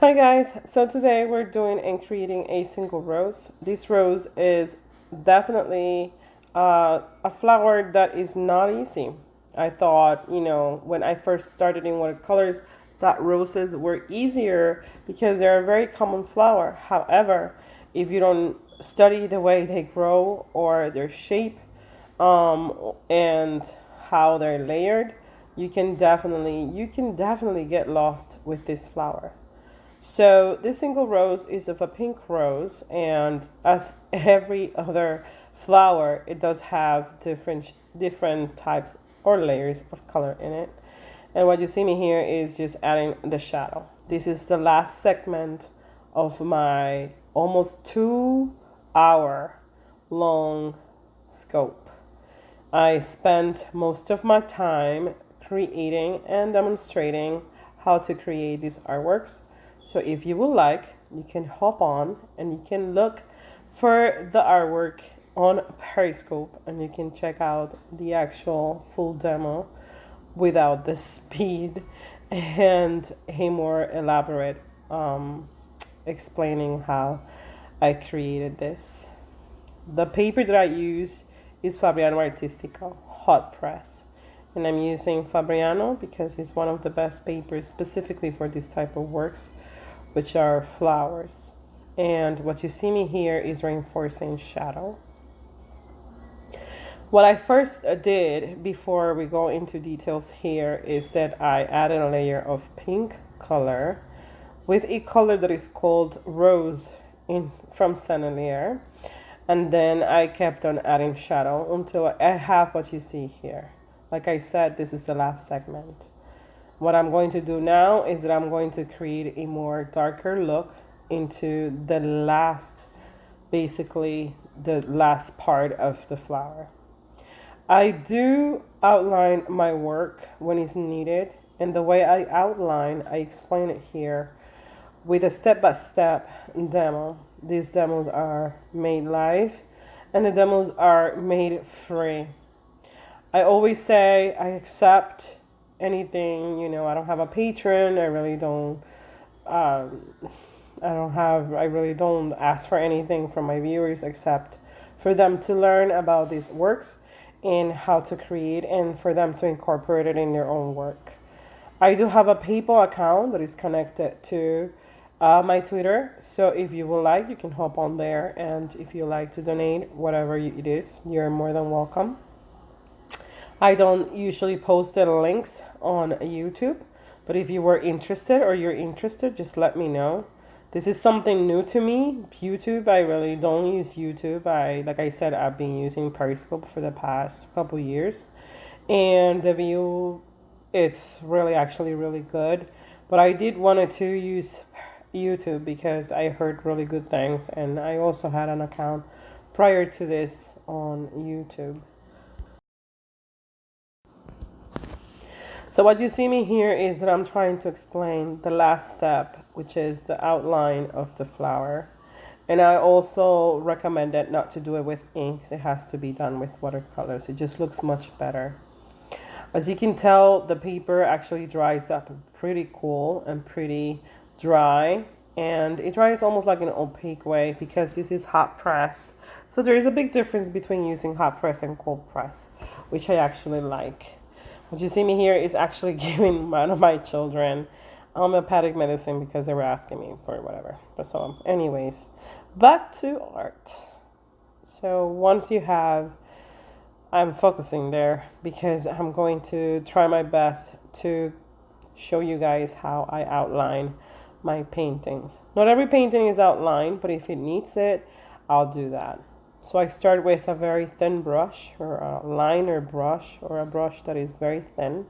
Hi guys, so today we're doing and creating a single rose. This rose is definitely a flower that is not easy. I thought, when I first started in watercolors, that roses were easier because they're a very common flower. However, if you don't study the way they grow or their shape, and how they're layered, you can definitely get lost with this flower. So this single rose is of a pink rose, and as every other flower, it does have different types or layers of color in it. And what you see me here is just adding the shadow. This is the last segment of my almost 2 hour long scope. I spent most of my time creating and demonstrating how to create these artworks. So if you would like, you can hop on and you can look for the artwork on Periscope and you can check out the actual full demo without the speed and a more elaborate explaining how I created this. The paper that I use is Fabriano Artistico hot press. And I'm using Fabriano because it's one of the best papers specifically for this type of works, which are flowers. And what you see me here is reinforcing shadow. What I first did before we go into details here is that I added a layer of pink color with a color that is called rose from Sennelier. And then I kept on adding shadow until I have what you see here. Like I said, this is the last segment. What I'm going to do now is that I'm going to create a more darker look into basically the last part of the flower. I do outline my work when it's needed, and the way I outline, I explain it here with a step-by-step demo. These demos are made live and the demos are made free. I always say I accept anything, I don't have a patron. I really don't I really don't ask for anything from my viewers except for them to learn about these works and how to create and for them to incorporate it in their own work. I do have a PayPal account that is connected to my Twitter. So if you would like, you can hop on there. And if you like to donate, whatever it is, you're more than welcome. I don't usually post the links on YouTube, but if you were interested or you're interested, just let me know. This is something new to me. YouTube, I really don't use YouTube. Like I said, I've been using Periscope for the past couple years. And the view, it's actually really good. But I did wanted to use YouTube because I heard really good things. And I also had an account prior to this on YouTube. So what you see me here is that I'm trying to explain the last step, which is the outline of the flower. And I also recommend that not to do it with inks. It has to be done with watercolors. It just looks much better. As you can tell, the paper actually dries up pretty cool and pretty dry. And it dries almost like an opaque way because this is hot press. So there is a big difference between using hot press and cold press, which I actually like. What you see me here is actually giving one of my children homeopathic medicine because they were asking me for whatever. So anyways, back to art. So once you have, I'm focusing there because I'm going to try my best to show you guys how I outline my paintings. Not every painting is outlined, but if it needs it, I'll do that. So I start with a very thin brush or a liner brush or a brush that is very thin.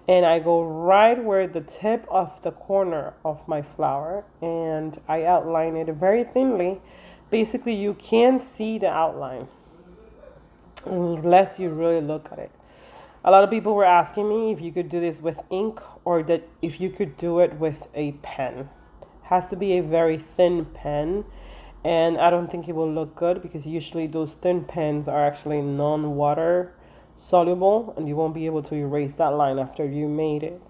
And I go right where the tip of the corner of my flower and I outline it very thinly. Basically, you can see the outline unless you really look at it. A lot of people were asking me if you could do this with ink or that if you could do it with a pen. It has to be a very thin pen. And I don't think it will look good because usually those thin pens are actually non-water soluble and you won't be able to erase that line after you made it.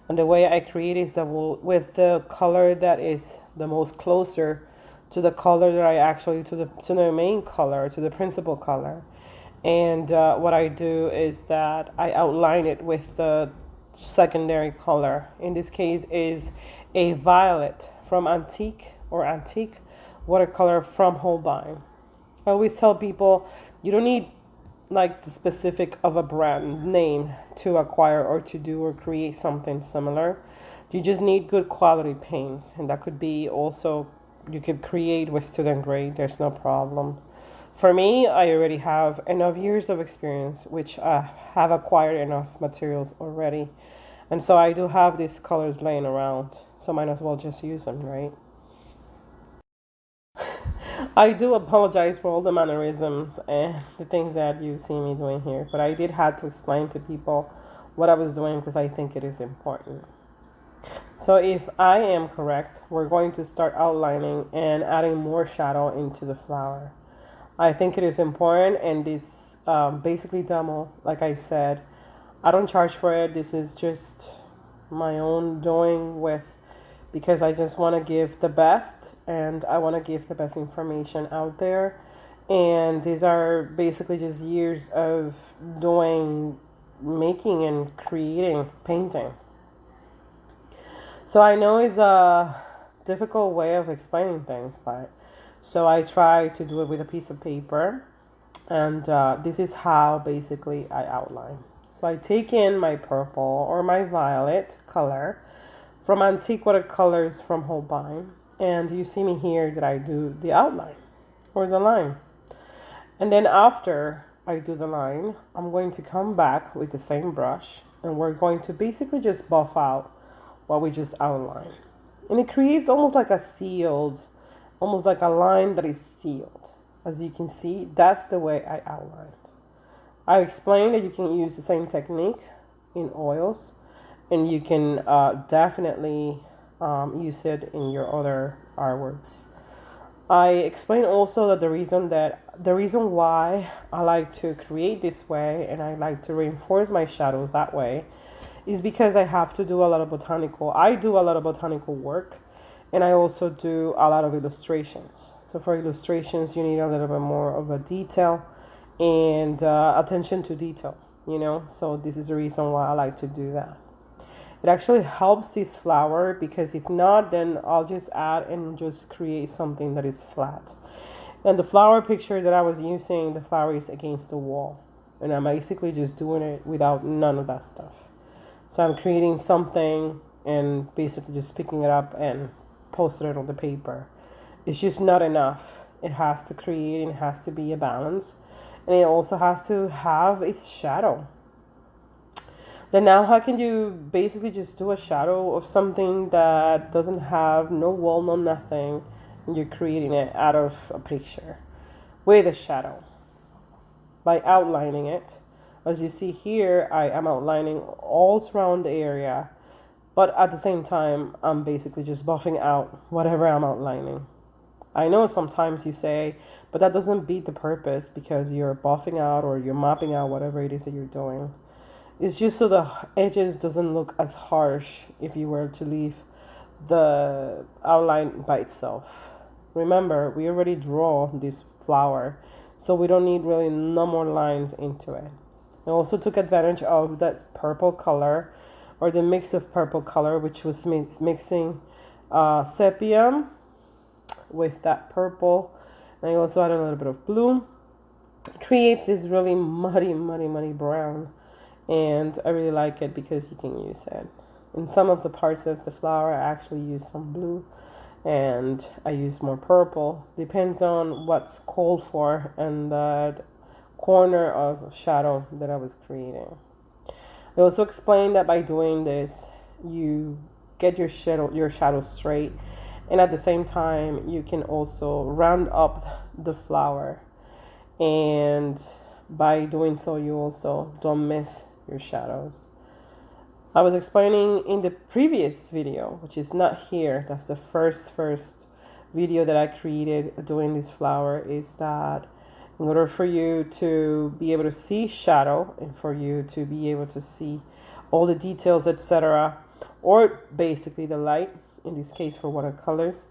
And the way I create is that with the color that is the most closer to the color that I actually to the main color, to the principal color. And what I do is that I outline it with the secondary color. In this case is a violet from Antique watercolor from Holbein. I always tell people you don't need like the specific of a brand name to acquire or to do or create something similar. You just need good quality paints, and that could be also you could create with student grade. There's no problem. For me, I already have enough years of experience, which have acquired enough materials already, and so I do have these colors laying around. So might as well just use them, right? I do apologize for all the mannerisms and the things that you see me doing here, but I did have to explain to people what I was doing because I think it is important. So if I am correct, we're going to start outlining and adding more shadow into the flower. I think it is important, and this basically demo, like I said, I don't charge for it. This is just my own doing with because I just want to give the best and I want to give the best information out there. And these are basically just years of doing, making, and creating painting. So I know it's a difficult way of explaining things, but so I try to do it with a piece of paper. And this is how basically I outline. So I take in my purple or my violet color from Antique Watercolors from Holbein. And you see me here that I do the outline or the line. And then after I do the line, I'm going to come back with the same brush and we're going to basically just buff out what we just outlined. And it creates almost like a sealed, almost like a line that is sealed. As you can see, that's the way I outlined. I explained that you can use the same technique in oils, and you can definitely use it in your other artworks. I explained also that the reason why I like to create this way and I like to reinforce my shadows that way is because I do a lot of botanical work, and I also do a lot of illustrations. So for illustrations, you need a little bit more of a detail and attention to detail, So this is the reason why I like to do that. It actually helps this flower because if not, then I'll just add and just create something that is flat. And the flower picture that I was using, the flower is against the wall. And I'm basically just doing it without none of that stuff. So I'm creating something and basically just picking it up and posting it on the paper. It's just not enough. It has to create and it has to be a balance. And it also has to have its shadow. Then now how can you basically just do a shadow of something that doesn't have no wall, no nothing, and you're creating it out of a picture with a shadow by outlining it. As you see here, I am outlining all surround the area, but at the same time, I'm basically just buffing out whatever I'm outlining. I know sometimes you say, but that doesn't beat the purpose because you're buffing out or you're mapping out whatever it is that you're doing. It's just so the edges doesn't look as harsh if you were to leave the outline by itself. Remember, we already draw this flower, so we don't need really no more lines into it. I also took advantage of that purple color or the mix of purple color, which was mixing sepia with that purple. And I also added a little bit of blue. It creates this really muddy brown. And I really like it because you can use it. In some of the parts of the flower, I actually use some blue and I use more purple. Depends on what's called for and that corner of shadow that I was creating. I also explained that by doing this, you get your shadow straight, and at the same time, you can also round up the flower. And by doing so, you also don't miss your shadows. I was explaining in the previous video, which is not here, that's the first video that I created doing this flower, is that in order for you to be able to see shadow and for you to be able to see all the details, etc., or basically the light, in this case for watercolors,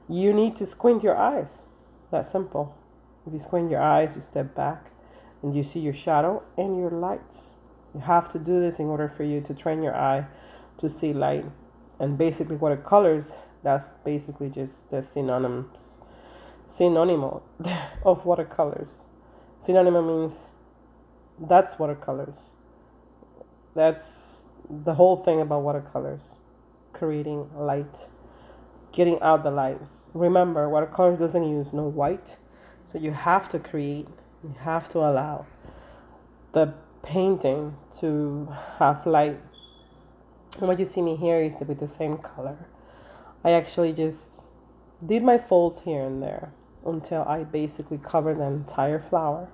you need to squint your eyes. That's simple. If you squint your eyes, you step back and you see your shadow and your lights. You have to do this in order for you to train your eye to see light. And basically watercolors, that's basically just the synonymous of watercolors. Synonym means that's watercolors. That's the whole thing about watercolors. Creating light, getting out the light. Remember, watercolors doesn't use no white. So you have to create, you have to allow the painting to have light. And what you see me here is to be the same color. I actually just did my folds here and there until I basically cover the entire flower.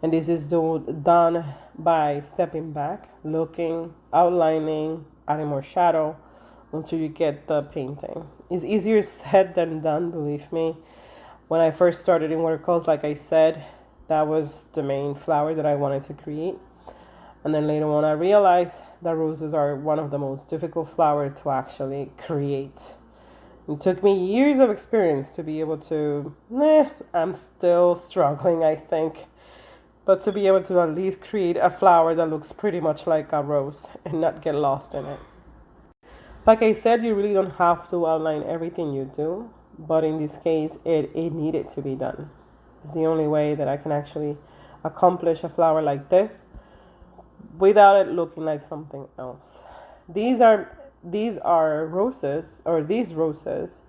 And this is done by stepping back, looking, outlining, adding more shadow until you get the painting. It's easier said than done, believe me. When I first started in watercolors, like I said, that was the main flower that I wanted to create. And then later on, I realized that roses are one of the most difficult flowers to actually create. It took me years of experience to be able to, I'm still struggling, I think. But to be able to at least create a flower that looks pretty much like a rose and not get lost in it. Like I said, you really don't have to outline everything you do. But in this case, it needed to be done. It's the only way that I can actually accomplish a flower like this without it looking like something else. These are roses, or these roses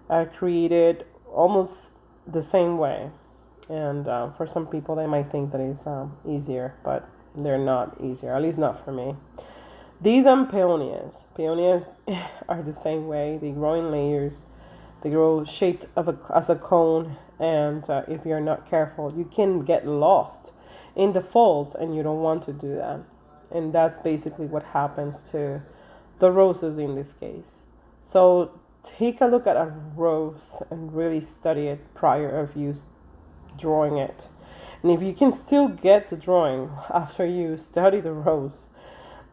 are created almost the same way. And for some people, they might think that it's easier, but they're not easier, at least not for me. These are peonias. Peonias are the same way. They grow in layers. They grow shaped as a cone. And if you're not careful, you can get lost in the folds, and you don't want to do that. And that's basically what happens to the roses in this case. So take a look at a rose and really study it prior of you drawing it. And if you can still get the drawing after you study the rose,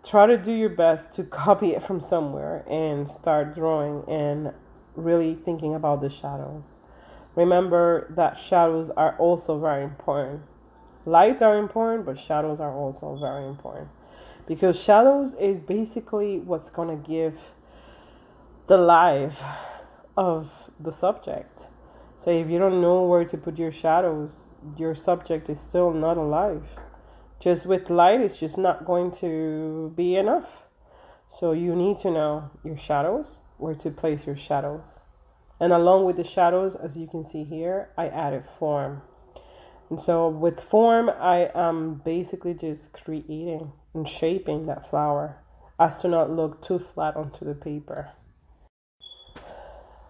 try to do your best to copy it from somewhere and start drawing and really thinking about the shadows. Remember that shadows are also very important. Lights are important, but shadows are also very important, because shadows is basically what's going to give the life of the subject. So if you don't know where to put your shadows, your subject is still not alive. Just with light, it's just not going to be enough. So you need to know your shadows, where to place your shadows. And along with the shadows, as you can see here, I added form. And so with form, I am basically just creating and shaping that flower as to not look too flat onto the paper.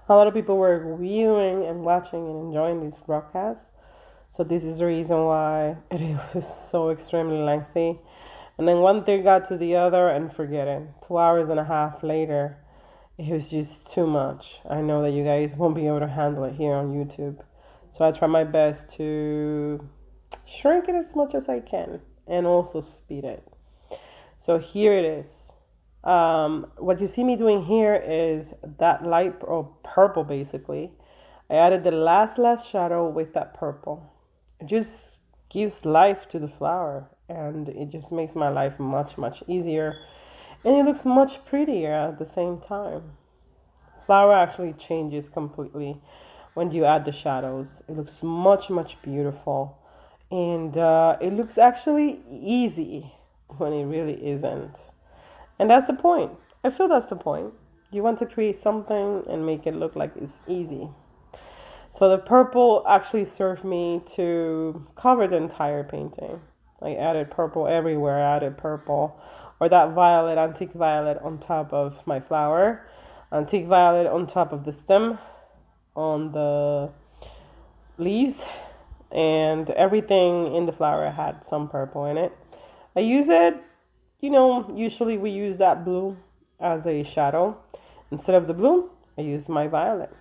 A lot of people were viewing and watching and enjoying this broadcast. So this is the reason why it was so extremely lengthy. And then one thing got to the other, and forget it. 2 hours and a half later, it was just too much. I know that you guys won't be able to handle it here on YouTube. So I try my best to shrink it as much as I can and also speed it. So here it is. What you see me doing here is that light or purple basically. I added the last shadow with that purple. It just gives life to the flower, and it just makes my life much easier, and it looks much prettier at the same time. Flower actually changes completely when you add the shadows. It looks much beautiful, and it looks actually easy when it really isn't. And that's the point. I feel that's the point. You want to create something and make it look like it's easy. So the purple actually served me to cover the entire painting. I added purple everywhere. I added purple, or that violet, antique violet, on top of my flower. Antique violet on top of the stem, on the leaves, and everything in the flower had some purple in it. I use it, usually we use that blue as a shadow. Instead of the blue, I use my violet.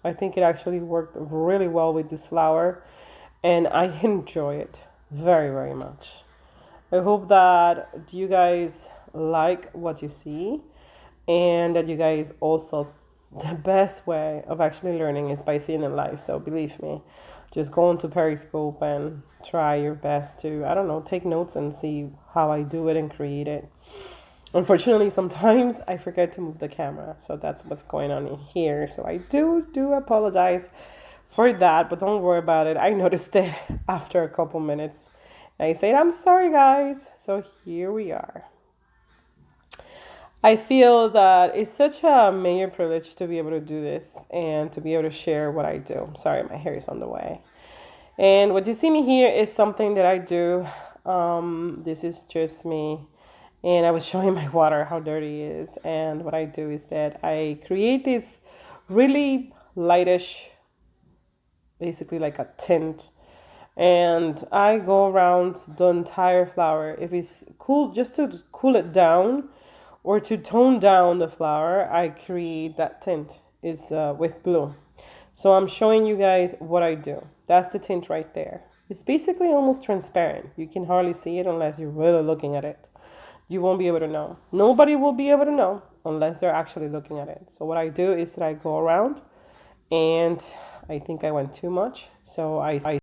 I think it actually worked really well with this flower, and I enjoy it very much. I hope that you guys like what you see, and that you guys also, the best way of actually learning is by seeing it live. So believe me, just go into Periscope and try your best to, I don't know, take notes and see how I do it and create it. Unfortunately, sometimes I forget to move the camera, so that's what's going on in here. So I do apologize for that, but don't worry about it. I noticed it after a couple minutes. I said, I'm sorry, guys. So here we are. I feel that it's such a major privilege to be able to do this and to be able to share what I do. Sorry, my hair is on the way. And what you see me here is something that I do. This is just me. And I was showing my water how dirty it is. And what I do is that I create this really lightish, basically like a tint. And I go around the entire flower. If it's cool, just to cool it down or to tone down the flower, I create that tint is with blue. So I'm showing you guys what I do. That's the tint right there. It's basically almost transparent. You can hardly see it unless you're really looking at it. You won't be able to know. Nobody will be able to know unless they're actually looking at it. So what I do is that I go around, and I think I went too much. So I